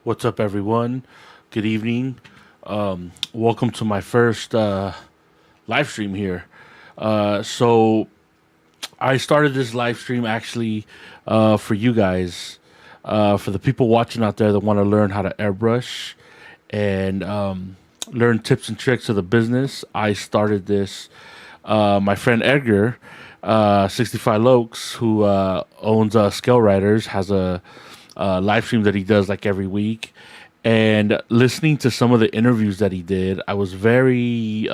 What's up, everyone? Good evening. Welcome to my first live stream here. So, I started this live stream actually for you guys, for the people watching out there that want to learn how to airbrush and learn tips and tricks of the business. I started this. My friend Edgar, 65 Lokes, who owns Scale Riders, has a live stream that he does like every week. And listening to some of the interviews that he did, I was very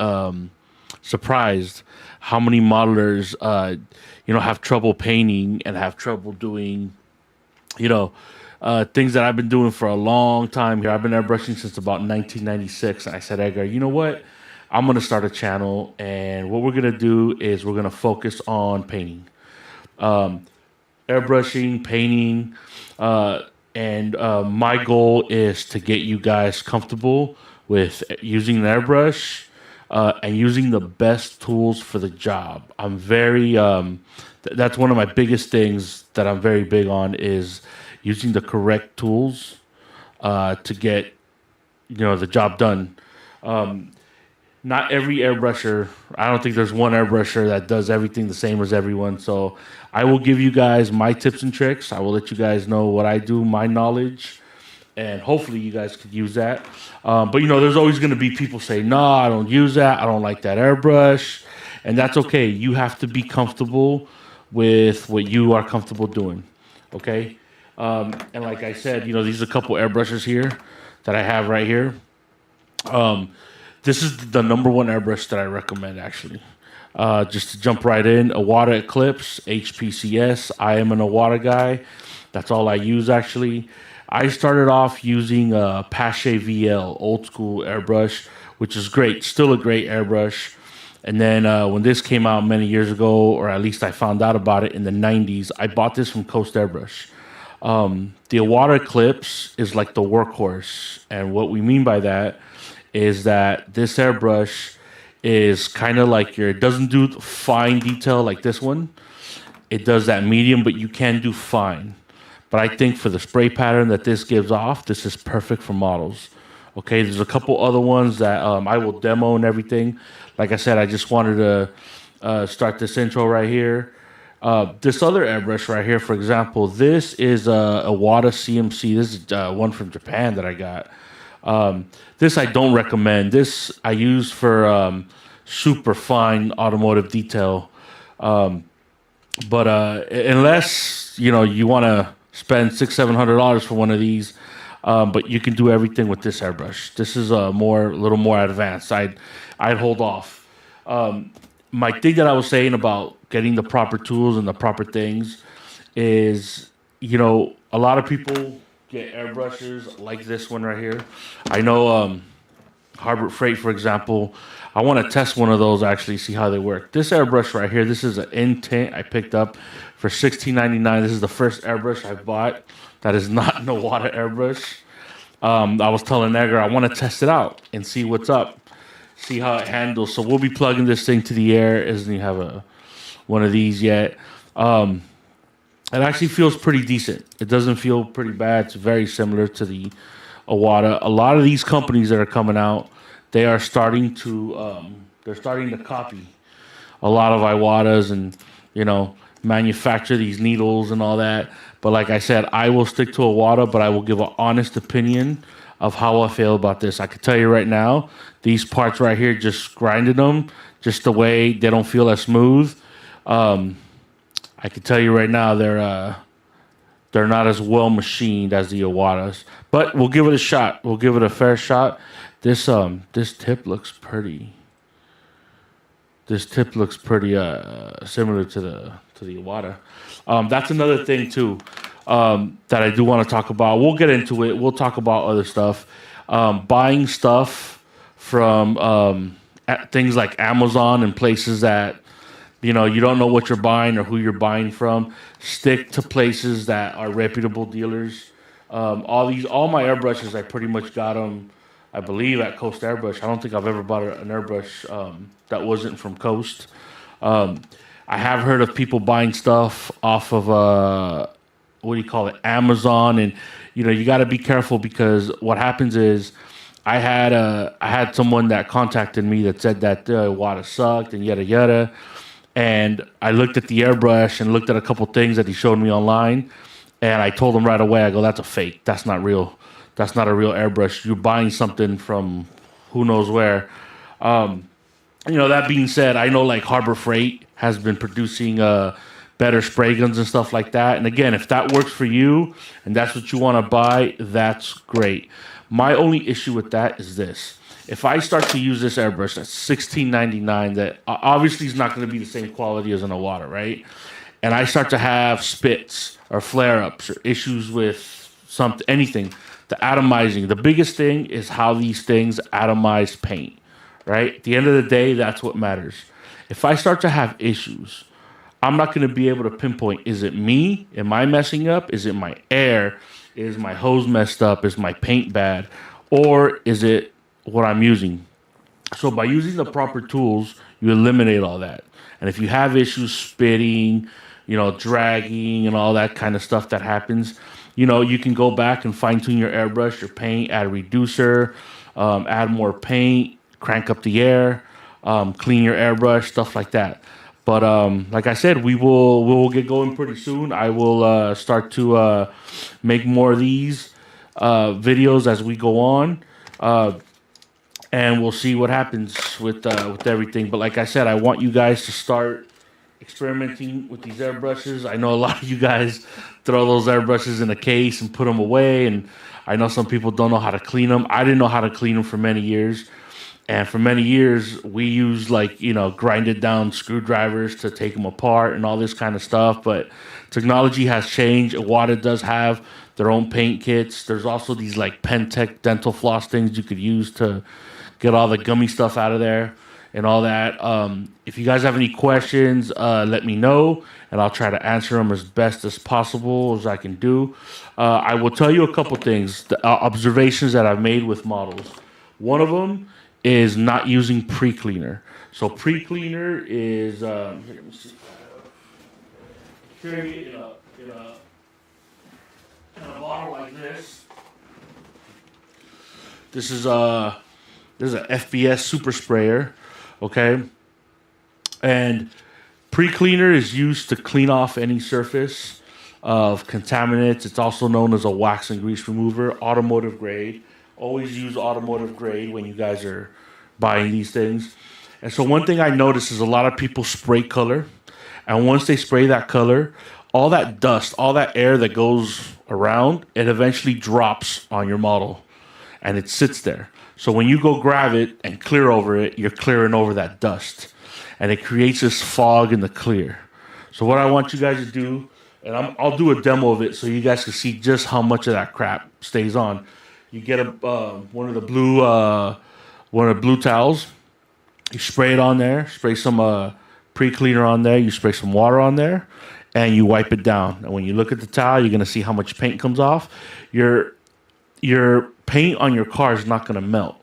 surprised how many modelers, have trouble painting and have trouble doing, you know, things that I've been doing for a long time here. I've been airbrushing since about 1996. And I said, Edgar, you know what? I'm going to start a channel, and what we're going to do is we're going to focus on painting, airbrushing, painting. And my goal is to get you guys comfortable with using an airbrush and using the best tools for the job. I'm very, that's one of my biggest things that I'm very big on is using the correct tools to get, the job done. Not every airbrusher, I don't think there's one airbrusher that does everything the same as everyone. So I will give you guys my tips and tricks. I will let you guys know what I do, my knowledge, and hopefully you guys could use that. But there's always going to be people say, no, I don't use that. I don't like that airbrush. And that's okay. You have to be comfortable with what you are comfortable doing. Okay. And like I said, these are a couple airbrushes here that I have right here. This is the number one airbrush that I recommend, actually. Just to jump right in, Awada Eclipse, HPCS. I am an Awada guy. That's all I use, actually. I started off using Pache VL, old school airbrush, which is great. Still a great airbrush. And then when this came out many years ago, or at least I found out about it in the 90s, I bought this from Coast Airbrush. The Awada Eclipse is like the workhorse. And what we mean by that is that this airbrush is kind of like it doesn't do fine detail like this one. It does that medium, but you can do fine. But I think for the spray pattern that this gives off, this is perfect for models. Okay, there's a couple other ones that I will demo and everything. Like I said, I just wanted to start this intro right here. This other airbrush right here, for example, this is a Wada CMC. This is one from Japan that I got. This I don't recommend. This I use for super fine automotive detail. But unless you want to spend $600-700 for one of these, but you can do everything with this airbrush. This is a little more advanced. I'd hold off. My thing that I was saying about getting the proper tools and the proper things is, a lot of people get airbrushes like this one right here. I know Harbor Freight, for example. I want to test one of those, actually, see how they work. This airbrush right here, this is an Intent I picked up for $16.99. This is the first airbrush I bought that is not an Awada airbrush. I was telling Edgar I want to test it out and see what's up, see how it handles. So we'll be plugging this thing to the air. It doesn't even have one of these yet. It actually feels pretty decent. It doesn't feel pretty bad. It's very similar to the Awada. A lot of these companies that are coming out, they are starting to copy a lot of Awadas and manufacture these needles and all that. But like I said, I will stick to Awada, but I will give an honest opinion of how I feel about this. I can tell you right now, these parts right here, just grinding them, just the way they don't feel as smooth. I can tell you right now, they're not as well machined as the Awadas, but we'll give it a shot. We'll give it a fair shot. This tip looks pretty. This tip looks pretty similar to the Awada. That's another thing too that I do want to talk about. We'll get into it. We'll talk about other stuff. Buying stuff from things like Amazon and places that you don't know what you're buying or who you're buying from. Stick to places that are reputable dealers. All my airbrushes, I pretty much got them, I believe, at Coast Airbrush. I don't think I've ever bought an airbrush that wasn't from Coast. I have heard of people buying stuff off of what do you call it, Amazon, and you got to be careful because what happens is I had someone that contacted me that said that water sucked and yada yada, and I looked at the airbrush and looked at a couple things that he showed me online, and I told him right away, I go, that's a fake, that's not real, that's not a real airbrush. You're buying something from who knows where. That being said, I know like Harbor Freight has been producing better spray guns and stuff like that. And again, if that works for you and that's what you want to buy, that's great. My only issue with that is this. If I start to use this airbrush that's $16.99, that obviously is not going to be the same quality as in a water, right? And I start to have spits or flare-ups or issues with anything, the atomizing. The biggest thing is how these things atomize paint. Right? At the end of the day, that's what matters. If I start to have issues, I'm not going to be able to pinpoint, is it me? Am I messing up? Is it my air? Is my hose messed up? Is my paint bad? Or is it what I'm using? So by using the proper tools, you eliminate all that. And if you have issues spitting, dragging and all that kind of stuff that happens, you can go back and fine tune your airbrush, your paint, add a reducer, add more paint, crank up the air, clean your airbrush, stuff like that. But like I said, we will get going pretty soon. I will start to make more of these videos as we go on, and we'll see what happens with everything. But like I said, I want you guys to start experimenting with these airbrushes. I know a lot of you guys throw those airbrushes in a case and put them away, and I know some people don't know how to clean them. I didn't know how to clean them for many years. And for many years, we used grinded down screwdrivers to take them apart and all this kind of stuff. But technology has changed. Wada does have their own paint kits. There's also these like Pentec dental floss things you could use to get all the gummy stuff out of there and all that. If you guys have any questions, let me know, and I'll try to answer them as best as possible as I can do. I will tell you a couple things, the observations that I've made with models. One of them is not using pre-cleaner. So pre-cleaner is here, let me see. Carry it in a bottle like this. This is a FBS super sprayer, okay? And pre-cleaner is used to clean off any surface of contaminants. It's also known as a wax and grease remover, automotive grade. Always use automotive grade when you guys are buying these things. And so one thing I noticed is a lot of people spray color. And once they spray that color, all that dust, all that air that goes around, it eventually drops on your model. And it sits there. So when you go grab it and clear over it, you're clearing over that dust. And it creates this fog in the clear. So what I want you guys to do, and I'll do a demo of it so you guys can see just how much of that crap stays on. You get one of the blue towels. You spray it on there. Spray some pre-cleaner on there. You spray some water on there, and you wipe it down. And when you look at the towel, you're gonna see how much paint comes off. Your paint on your car is not gonna melt.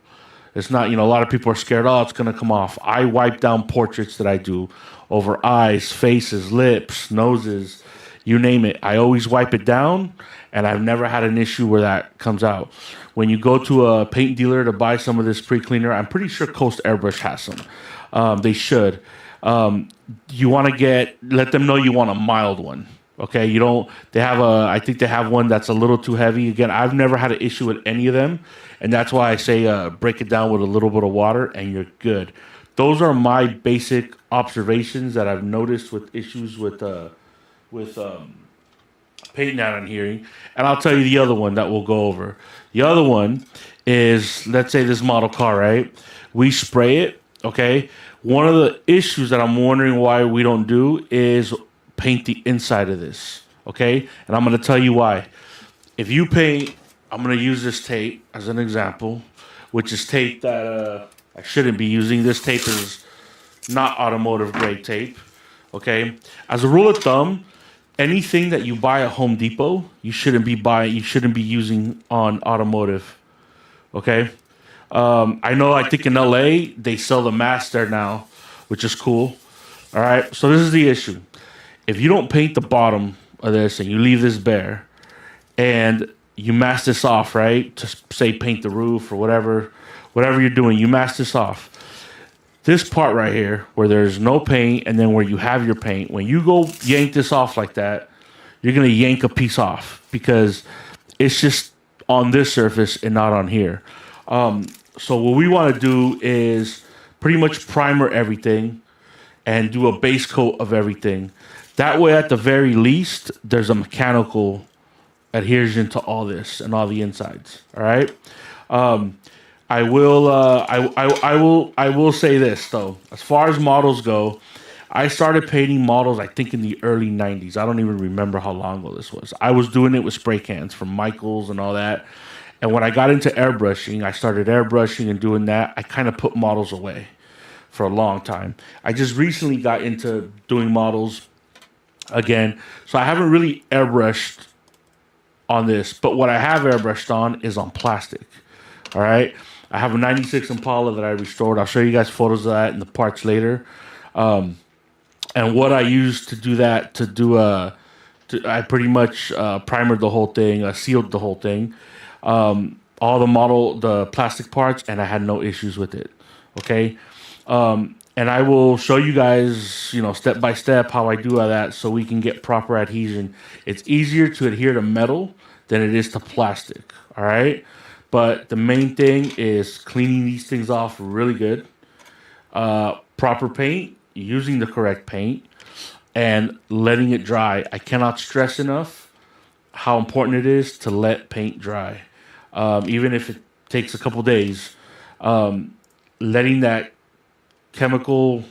It's not. A lot of people are scared. Oh, it's gonna come off. I wipe down portraits that I do over eyes, faces, lips, noses, you name it. I always wipe it down, and I've never had an issue where that comes out. When you go to a paint dealer to buy some of this pre-cleaner, I'm pretty sure Coast Airbrush has some. They should. You want to let them know you want a mild one. Okay, I think they have one that's a little too heavy. Again, I've never had an issue with any of them, and that's why I say break it down with a little bit of water, and you're good. Those are my basic observations that I've noticed with issues with paint not adhering. And I'll tell you the other one that we'll go over. The other one is, let's say this model car, right? We spray it, okay? One of the issues that I'm wondering why we don't do is paint the inside of this, okay? And I'm going to tell you why. If you paint, I'm going to use this tape as an example, which is tape that I shouldn't be using. This tape is not automotive grade tape, okay? As a rule of thumb, anything that you buy at Home Depot, you shouldn't be using on automotive, okay? I think in LA, they sell the mask there now, which is cool. All right, so this is the issue. If you don't paint the bottom of this and you leave this bare and you mask this off, right? To say paint the roof or whatever you're doing, you mask this off. This part right here where there's no paint and then where you have your paint, when you go yank this off like that, you're going to yank a piece off because it's just on this surface and not on here. So what we want to do is pretty much primer everything and do a base coat of everything. That way, at the very least, there's a mechanical adhesion to all this and all the insides. All right. I will say this though. As far as models go, I started painting models, I think, in the early 90s. I don't even remember how long ago this was. I was doing it with spray cans from Michaels and all that. And when I got into airbrushing, I started airbrushing and doing that. I kind of put models away for a long time. I just recently got into doing models again. So I haven't really airbrushed on this. But what I have airbrushed on is on plastic. All right. I have a 96 Impala that I restored. I'll show you guys photos of that and the parts later. And what I used to do that, I pretty much primered the whole thing, sealed the whole thing, all the plastic parts, and I had no issues with it. Okay. And I will show you guys, step by step how I do all that so we can get proper adhesion. It's easier to adhere to metal than it is to plastic. All right. But the main thing is cleaning these things off really good. Proper paint, using the correct paint, and letting it dry. I cannot stress enough how important it is to let paint dry. Even if it takes a couple days, letting that chemical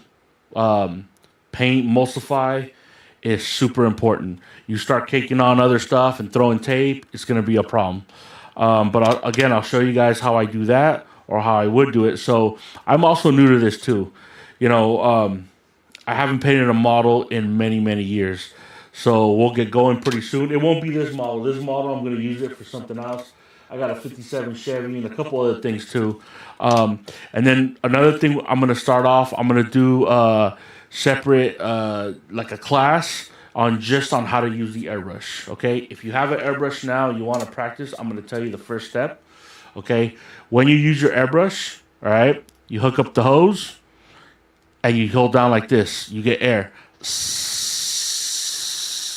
paint emulsify is super important. You start caking on other stuff and throwing tape, it's going to be a problem. But I'll show you guys how I do that or how I would do it. So I'm also new to this too. I haven't painted a model in many, many years. So we'll get going pretty soon. It won't be this model. This model, I'm going to use it for something else. I got a 57 Chevy and a couple other things too. And then another thing I'm going to start off, I'm going to do separate, like a class on how to use the airbrush. Okay. If you have an airbrush now, you want to practice, I'm going to tell you the first step. Okay. When you use your airbrush, all right, you hook up the hose and you hold down like this. You get air.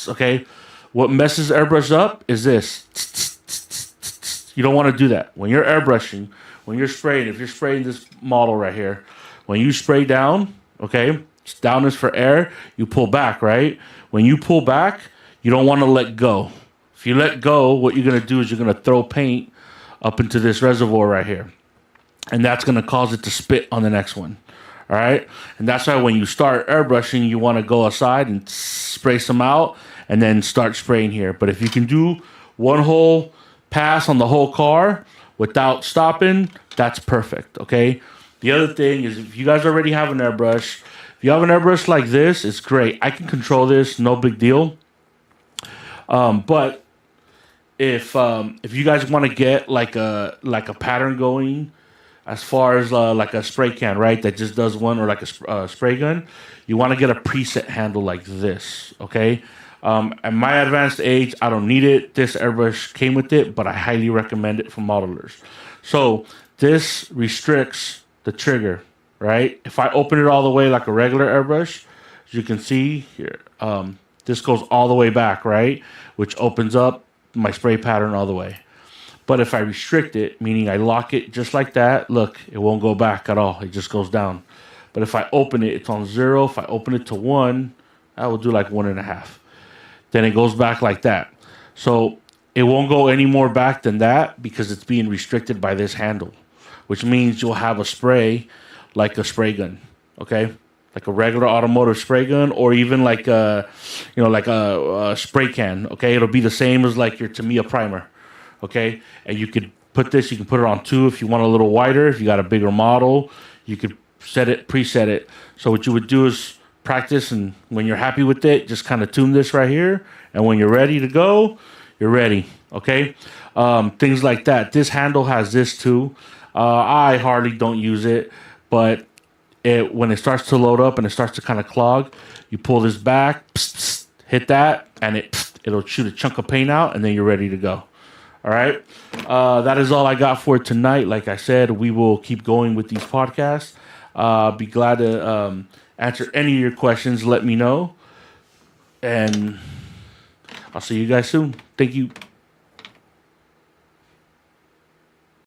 Okay. What messes airbrush up is this. You don't want to do that. When you're airbrushing, when you're spraying, if you're spraying this model right here, when you spray down, okay, down is for air, you pull back, right? When you pull back, you don't want to let go. If you let go, what you're going to do is you're going to throw paint up into this reservoir right here. And that's going to cause it to spit on the next one. All right? And that's why when you start airbrushing, you want to go aside and spray some out and then start spraying here. But if you can do one whole pass on the whole car without stopping, that's perfect, okay? The other thing is if you guys already have an airbrush, if you have an airbrush like this, it's great. I can control this, no big deal. But if you guys want to get like a pattern going, as far as like a spray can, right, that just does one, or like a spray gun, you want to get a preset handle like this, okay? At my advanced age, I don't need it. This airbrush came with it, but I highly recommend it for modelers. So this restricts the trigger, right? If I open it all the way like a regular airbrush, as you can see here, this goes all the way back, right? Which opens up my spray pattern all the way. But if I restrict it, meaning I lock it just like that, look, it won't go back at all. It just goes down. But if I open it, it's on 0. If I open it to 1, I will do like 1.5. Then it goes back like that. So it won't go any more back than that because it's being restricted by this handle, which means you'll have a spray like a spray gun, okay? Like a regular automotive spray gun, or even like a spray can, okay? It'll be the same as like your Tamiya primer, okay? And you can put it on 2 if you want a little wider. If you got a bigger model, you could preset it. So what you would do is practice, and when you're happy with it, just kind of tune this right here, and when you're ready to go, you're ready, okay? Things like that. This handle has this too. I hardly don't use it, but when it starts to load up and it starts to kind of clog, you pull this back, hit that, and It'll shoot a chunk of paint out, and then you're ready to go. All right. That is all I got for tonight. Like I said, we will keep going with these podcasts. Be glad to answer any of your questions. Let me know. And I'll see you guys soon. Thank you.